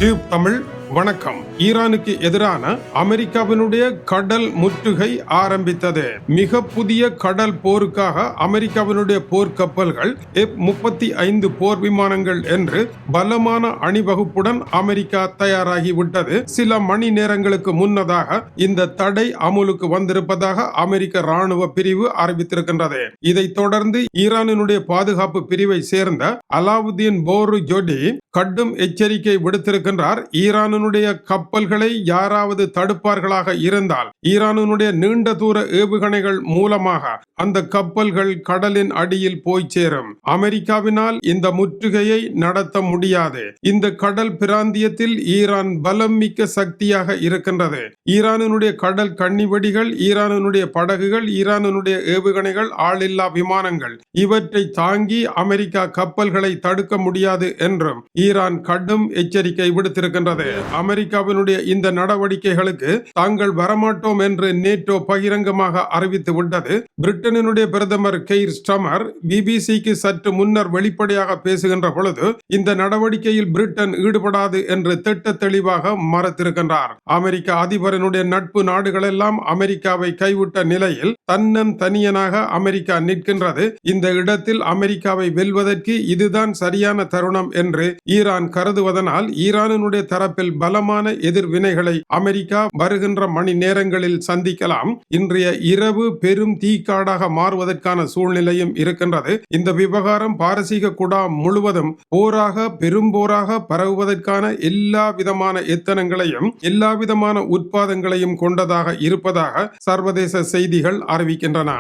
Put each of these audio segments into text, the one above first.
Tube Tamil வணக்கம். ஈரானுக்கு எதிரான அமெரிக்காவினுடைய கடல் முற்றுகை ஆரம்பித்தது. மிக புதிய கடல் போருக்காக அமெரிக்காவினுடைய போர்க்கப்பல்கள் F-35 போர் விமானங்கள் என்று பலமான அணிவகுப்புடன் அமெரிக்கா தயாராகிவிட்டது. சில மணி நேரங்களுக்கு முன்னதாக இந்த தடை அமுலுக்கு வந்திருப்பதாக அமெரிக்க ராணுவ பிரிவு அறிவித்திருக்கின்றது. இதைத் தொடர்ந்து ஈரானினுடைய பாதுகாப்பு பிரிவை சேர்ந்த அலாவுதீன் போரு ஜோடி கடும் எச்சரிக்கை விடுத்திருக்கின்றார். ஈரானுடைய கப்பல்களை யாராவது தடுப்பார்களாக இருந்தால் ஈரானுடைய நீண்ட தூர ஏவுகணைகள் மூலமாக அந்த கப்பல்கள் கடலின் அடியில் போய் சேரும். அமெரிக்காவினால் இந்த முற்றுகையை நடத்த முடியாது. இந்த கடல் பிராந்தியத்தில் ஈரான் பலம் மிக்க சக்தியாக இருக்கின்றது. ஈரானுடைய கடல் கண்ணிவெடிகள், ஈரானுடைய படகுகள், ஈரானுடைய ஏவுகணைகள், ஆளில்லா விமானங்கள் இவற்றை தாங்கி அமெரிக்கா கப்பல்களை தடுக்க முடியாது என்றும் ஈரான் கடும் எச்சரிக்கை விடுத்திருக்கின்றது. அமெரிக்காவினுடைய இந்த நடவடிக்கைகளுக்கு தாங்கள் வரமாட்டோம் என்று நேட்டோ பகிரங்கமாக அறிவித்து விட்டது. பிரிட்டனினுடைய பிரதமர் கெய்ர் ஸ்டமர் பிபிசிக்கு சற்று முன்னர் வெளிப்படையாக பேசுகின்ற பொழுது இந்த நடவடிக்கையில் பிரிட்டன் ஈடுபடாது என்று திட்ட தெளிவாக மறுத்திருக்கின்றார். அமெரிக்க அதிபரனுடைய நட்பு நாடுகள் எல்லாம் அமெரிக்காவை கைவிட்ட நிலையில் தன்னன் தனியனாக அமெரிக்கா நிற்கின்றது. இந்த இடத்தில் அமெரிக்காவை வெல்வதற்கு இதுதான் சரியான தருணம் என்று ஈரான் கருதுவதனால் ஈரானுடைய தரப்பில் பலமான எதிர்வினைகளை அமெரிக்கா வருகின்ற மணி நேரங்களில் சந்திக்கலாம். இன்றைய இரவு பெரும் தீக்காடாக மாறுவதற்கான சூழ்நிலையும் இருக்கின்றது. இந்த விவகாரம் பாரசீக குடா முழுவதும் போராக பெரும் போராக பரவுவதற்கான எல்லா விதமான எத்தனங்களையும் எல்லா விதமான உட்பாதங்களையும் கொண்டதாக இருப்பதாக சர்வதேச செய்திகள் அறிவிக்கின்றன.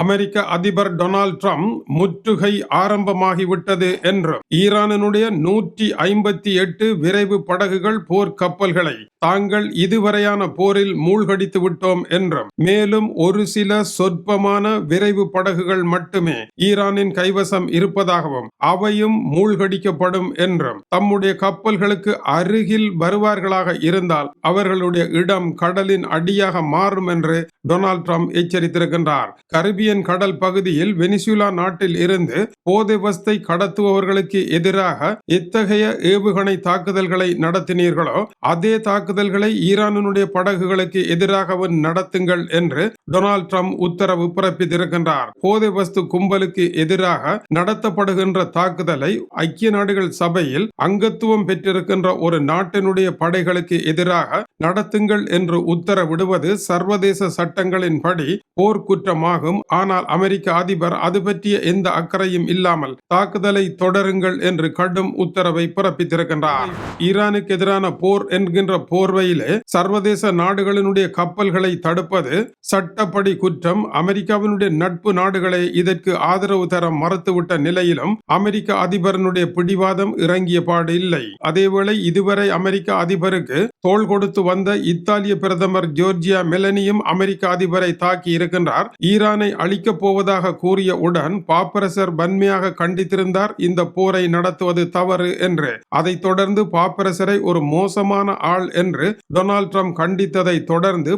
அமெரிக்க அதிபர் டொனால்ட் ட்ரம்ப் முற்றுகை ஆரம்பமாகிவிட்டது என்றும் ஈரானுடைய 158 விரைவு படகுகள் போர் கப்பல்களை தாங்கள் இதுவரையான போரில் மூழ்கடித்து விட்டோம் என்றும் மேலும் ஒரு சில சொற்பமான விரைவு படகுகள் மட்டுமே ஈரானின் கைவசம் இருப்பதாகவும் அவையும் மூழ்கடிக்கப்படும் என்றும் தம்முடைய கப்பல்களுக்கு அருகில் வருவார்களாக இருந்தால் அவர்களுடைய இடம் கடலின் அடியாக மாறும் என்று டொனால்ட் ட்ரம்ப் எச்சரித்திருக்கின்றார். கரிபியன் கடல் பகுதியில் வெனிசுலா நாட்டில் இருந்து போதை வஸ்தை கடத்துபவர்களுக்கு எதிராக எத்தகைய ஏவுகணை தாக்குதல்களை நடத்தினீர்களோ அதே தாக்குதல்களை ஈரானுடைய படகுகளுக்கு எதிராகவும் நடத்துங்கள் என்று டொனால்ட் ட்ரம்ப் உத்தரவு பிறப்பித்திருக்கின்றார். போதை வஸ்து கும்பலுக்கு எதிராக நடத்தப்படுகின்ற தாக்குதலை ஐக்கிய நாடுகள் சபையில் அங்கத்துவம் பெற்றிருக்கின்ற ஒரு நாட்டினுடைய படைகளுக்கு எதிராக நடத்துங்கள் என்று உத்தரவிடுவது சர்வதேச சட்டங்களின் படி போர்க்குற்றமாகும். ஆனால் அமெரிக்க அதிபர் அது பற்றிய எந்த அக்கறையும் இல்லாமல் தாக்குதலை தொடருங்கள் என்று கடும் உத்தரவை பிறப்பித்திருக்கின்றார். ஈரானுக்கு எதிரான போர் என்கின்ற போர்வையிலே சர்வதேச நாடுகளினுடைய கப்பல்களை தடுப்பது சட்டப்படி குற்றம். அமெரிக்காவினுடைய நட்பு நாடுகளை இதற்கு ஆதரவு தர மறுத்துவிட்ட நிலையிலும் அமெரிக்க அதிபரனுடைய பிடிவாதம் இறங்கிய பாடு இல்லை. அதேவேளை இதுவரை அமெரிக்க அதிபருக்கு தோள் கொடுத்து வந்த இத்தாலிய பிரதமர் ஜோர்ஜியா மெலனியும் அமெரிக்க அதிபரை தாக்கி இருக்கின்றார். ஈரானை அழிக்கப் போவதாக கூறிய உடன் பாப்பரசர் வன்மையாக கண்டித்திருந்தார் இந்த போரை நடத்துவது தவறு என்று. அதைத் தொடர்ந்து பாப்பரசரை ஒரு மோசமான ஆள் என்று டொனால்ட் ட்ரம்ப் கண்டித்ததை தொடர்ந்து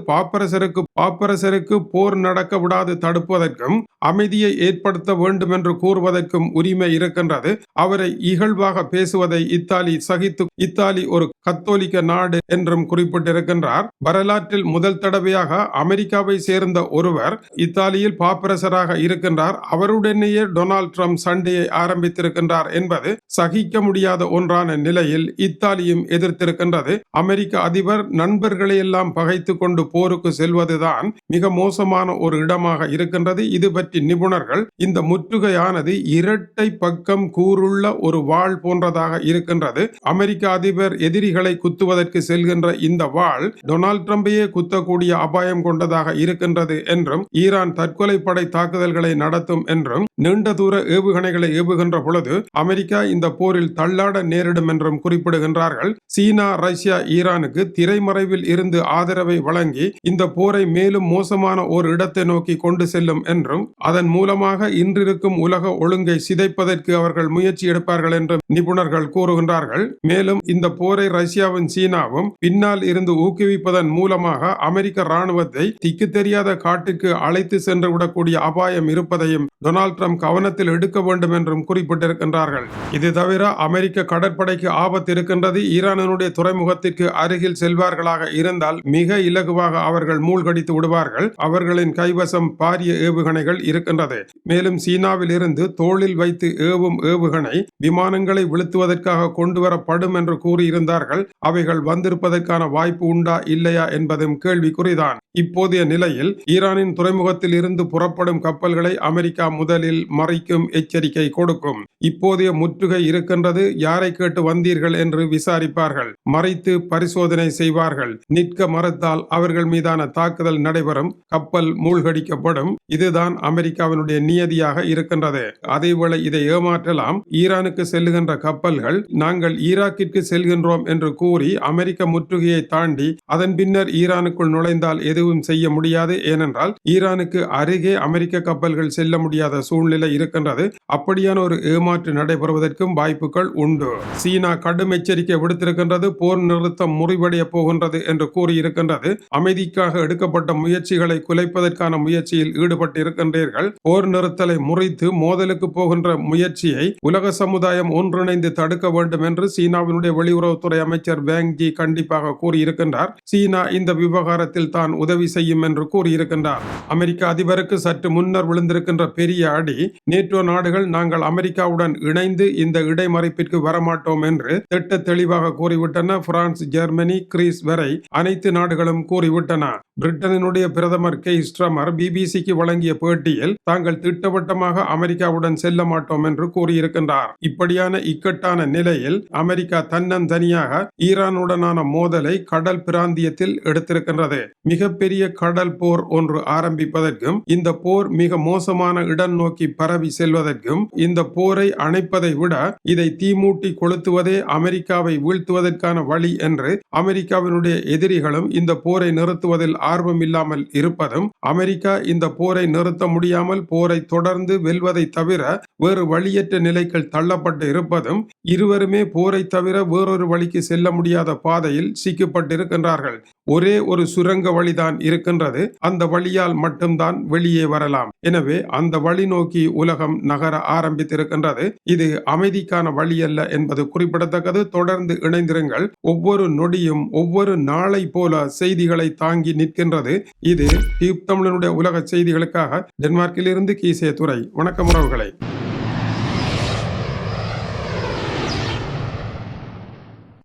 பாப்பரசருக்கு போர் நடக்க விடாது தடுப்பதற்கும் அமைதியை ஏற்படுத்த வேண்டும் என்று கூறுவதற்கும் உரிமை இருக்கின்றது. அவரை இகழ்வாக பேசுவதை இத்தாலி ஒரு கத்தோலிக்க நாடு என்றும் குறிப்பிட்டிருக்கின்றார். வரலாற்றில் முதல் தடவையாக அமெரிக்காவை சேர்ந்த ஒருவர் இத்தாலியில் பாப்பரசராக இருக்கின்றார். அவருடனேயே டொனால்ட் ட்ரம்ப் சண்டையை ஆரம்பித்திருக்கின்றார் என்பது சகிக்க முடியாத ஒன்றான நிலையில் இத்தாலியும் எதிர்த்திருக்கின்றது. அமெரிக்க அதிபர் நண்பர்களை எல்லாம் பகைத்து கொண்டு போருக்கு செல்வதுதான் மிக மோசமான ஒரு இடமாக இருக்கின்றது. இது பற்றி நிபுணர்கள் இந்த முற்றுகையானது இரட்டை பக்கம் கூறுள்ள ஒரு வாள் போன்றதாக இருக்கின்றது. அமெரிக்க அதிபர் எதிரிகளை குத்துவதற்கு செல்கின்ற இந்த வாள் டொனால்ட் ட்ரம்பையே குத்தக்கூடிய அபாயம் கொண்டதாக இருக்கின்றது என்றும் ஈரான் தற்கொலை படை தாக்குதல்களை நடத்தும் என்றும் நீண்ட தூர ஏவுகணைகளை ஏவுகின்ற பொழுது அமெரிக்கா இந்த போரில் தள்ளாட நேரிடும் என்றும் குறிப்பிடுகின்றார்கள். சீனா, ரஷ்யா ஈரானுக்கு திரைமறைவில் இருந்து ஆதரவை வழங்கி இந்த போரை மேலும் மோசமான ஒரு இடத்தை நோக்கி கொண்டு செல்லும் என்றும் அதன் மூலமாக இன்றிருக்கும் உலக ஒழுங்கை சிதைப்பதற்கு அவர்கள் முயற்சி எடுப்பார்கள் என்றும் நிபுணர்கள் கூறுகின்றார்கள். மேலும் இந்த போரை ரஷ்யாவும் சீனாவும் பின்னால் இருந்து ஊக்குவிப்பதன் மூலமாக அமெரிக்க ராணுவத்தை திக்கு தெரியாத காட்டிற்கு அழைத்து சென்று விடக்கூடிய அபாயம் இருப்பதையும் டொனால்ட் ட்ரம்ப் தாம் கவனத்தில் எடுக்க வேண்டும் என்றும் குறிப்பிட்டிருக்கின்றார்கள். இது தவிர அமெரிக்க கடற்படைக்கு ஆபத்து இருக்கின்றது. ஈரானினுடைய துறைமுகத்திற்கு அருகில் செல்வார்களாக இருந்தால் மிக இலகுவாக அவர்கள் மூழ்கடித்து விடுவார்கள். அவர்களின் கைவசம் பாரிய ஏவுகணைகள் இருக்கின்றது. மேலும் சீனாவில் இருந்து தோளில் வைத்து ஏவும் ஏவுகணை விமானங்களை வீழ்த்துவதற்காக கொண்டு வரப்படும் என்று கூறியிருந்தார்கள். அவைகள் வந்திருப்பதற்கான வாய்ப்பு உண்டா இல்லையா என்பதும் கேள்விக்குறிதான். இப்போதைய நிலையில் ஈரானின் துறைமுகத்தில் இருந்து புறப்படும் கப்பல்களை அமெரிக்கா முதலில் மறைக்கும் எச்சரிக்கை கொடுக்கும். இப்போதைய முற்றுகை இருக்கின்றது, யாரை கேட்டு வந்தீர்கள் என்று விசாரிப்பார்கள். மறைத்து பரிசோதனை செய்வார்கள். நிற்க மறுத்தால் அவர்கள் மீதான தாக்குதல் நடைபெறும். கப்பல் மூழ்கடிக்கப்படும். இதுதான் அமெரிக்காவினுடைய நியதியாக இருக்கின்றது. அதேவேளை இதை ஏமாற்றலாம். ஈரானுக்கு செல்லுகின்ற கப்பல்கள் நாங்கள் ஈராக்கிற்கு செல்கின்றோம் என்று கூறி அமெரிக்க முற்றுகையை தாண்டி அதன் பின்னர் ஈரானுக்குள் நுழைந்தால் எதுவும் செய்ய முடியாது. ஏனென்றால் ஈரானுக்கு அருகே அமெரிக்க கப்பல்கள் செல்ல முடியாத சூழ்நிலை இருக்கின்றது. அப்படியான ஒரு ஏமாற்று நடைபெறுவதற்கும் வாய்ப்புகள் உண்டு. சீனா கடும் எச்சரிக்கை விடுத்திருக்கின்றது. போர் நிறுத்தம் முறிவடைய போகின்றது என்று கூறியிருக்கின்றது. அமைதிக்காக எடுக்கப்பட்ட முயற்சிகளை குலைப்பதற்கான முயற்சியில் ஈடுபட்டு இருக்கின்றீர்கள். போர் நிறுத்தலை முறித்து மோதலுக்கு போகின்ற முயற்சியை உலக சமுதாயம் ஒன்றிணைந்து தடுக்க வேண்டும் என்று சீனாவினுடைய வெளியுறவுத்துறை அமைச்சர் வேங் ஜி கண்டிப்பாக கூறியிருக்கின்றார். சீனா இந்த விவகாரத்தில் தான் உதவி செய்யும் என்று கூறியிருக்கின்றார். அமெரிக்க அதிபருக்கு சற்று முன்னர் விழுந்திருக்கின்ற பெரிய அடி. நேட்டோ நாடுகள் நாங்கள் அமெரிக்காவுடன் இணைந்து இந்த இடைமறிப்பிற்கு வரமாட்டோம் என்று திட்ட தெளிவாக கூறிவிட்டன. பிரான்ஸ், ஜெர்மனி, கிரீஸ் வரை அனைத்து நாடுகளும் கூறிவிட்டன. பிரிட்டனினுடைய பிரதமர் கெய் ஸ்ட்ரமர் பிபிசிக்கு வழங்கிய பேட்டியில் தாங்கள் திட்டவட்டமாக அமெரிக்காவுடன் செல்ல மாட்டோம் என்று கூறியிருக்கின்றார். இப்படியான இக்கட்டான நிலையில் அமெரிக்கா தன்னந்தனியாக ஈரானுடனான மோதலை கடல் பிராந்தியத்தில் எடுத்திருக்கின்றது. மிகப்பெரிய கடல் போர் ஒன்று ஆரம்பிப்பதற்கும் இந்த போர் மிக மோசமான இடம் நோக்கி பரவி செல்வதற்கும் இந்த போரை அணைப்பதை விட இதை தீமூட்டி கொளுத்துவதே அமெரிக்காவை வீழ்த்துவதற்கான வழி என்று அமெரிக்காவினுடைய எதிரிகளும் இந்த போரை நிறுத்துவதில் ஆர்வம் இல்லாமல் இருப்பதும், அமெரிக்கா இந்த போரை நிறுத்த முடியாமல் போரை தொடர்ந்து வெல்வதை தவிர வேறு வழியற்ற நிலைகள் தள்ளப்பட்டு இருப்பதும், இருவருமே போரை தவிர வேறொரு வழிக்கு செல்ல முடியாத பாதையில் சிக்கப்பட்டிருக்கின்றார்கள். ஒரே ஒரு சுரங்க வழிதான் இருக்கின்றது. அந்த வழியால் மட்டும்தான் வெளியே வரலாம். எனவே அந்த வழி நோக்கி உலகம் நகர ஆரம்பித்திருக்கின்றது. இது அமைதிக்கான வழி அல்ல என்பது குறிப்பிடத்தக்கது. தொடர்ந்து இணைந்திருங்கள். ஒவ்வொரு நொடியும் ஒவ்வொரு நாளை போல செய்திகளை தாங்கி நிற்கின்றது. இது டியூப் தமிழனுடைய உலக செய்திகளுக்காக டென்மார்க்கில் இருந்து கீசே துரை. வணக்கம் உறவுகளை.